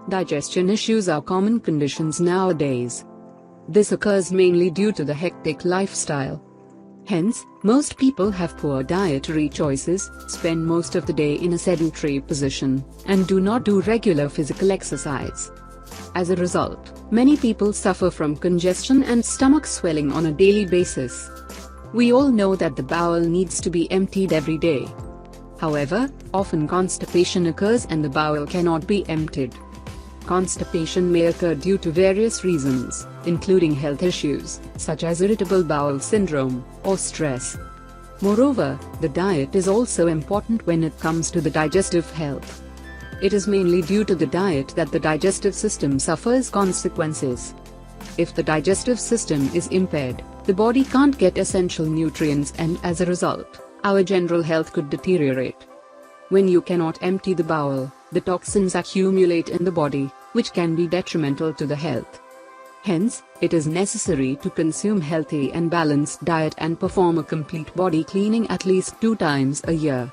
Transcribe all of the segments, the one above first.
Digestion issues are common conditions nowadays. This occurs mainly due to the hectic lifestyle. Hence, most people have poor dietary choices, spend most of the day in a sedentary position, and do not do regular physical exercise. As a result, many people suffer from congestion and stomach swelling on a daily basis. We all know that the bowel needs to be emptied every day. However, often constipation occurs and the bowel cannot be emptied. Constipation may occur due to various reasons, including health issues, such as irritable bowel syndrome, or stress. Moreover, the diet is also important when it comes to the digestive health. It is mainly due to the diet that the digestive system suffers consequences. If the digestive system is impaired, the body can't get essential nutrients and as a result, our general health could deteriorate. When you cannot empty the bowel, the toxins accumulate in the body, which can be detrimental to the health. Hence, it is necessary to consume healthy and balanced diet and perform a complete body cleaning at least 2 times a year.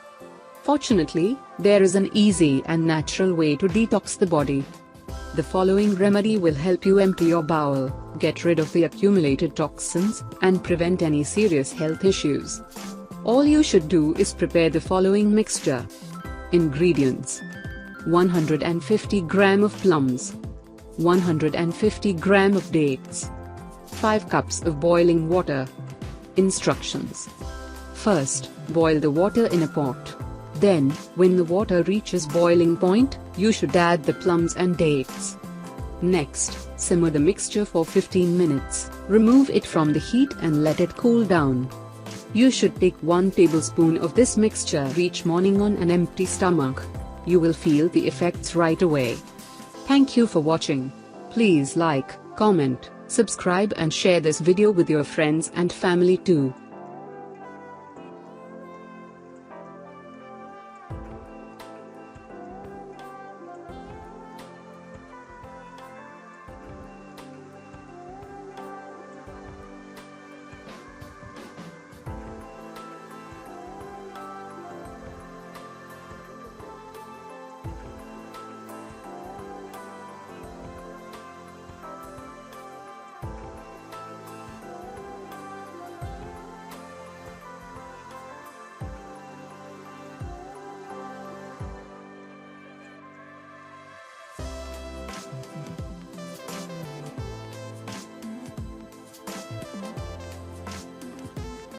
Fortunately, there is an easy and natural way to detox the body. The following remedy will help you empty your bowel, get rid of the accumulated toxins, and prevent any serious health issues. All you should do is prepare the following mixture. Ingredients: 150 gram of plums, 150 gram of dates, 5 cups of boiling water. Instructions: First, boil the water in a pot. Then, when the water reaches boiling point, you should add the plums and dates. Next, simmer the mixture for 15 minutes, remove it from the heat and let it cool down. You should take 1 tablespoon of this mixture each morning on an empty stomach. You will feel the effects right away. Thank you for watching. Please like, comment, subscribe and share this video with your friends and family too.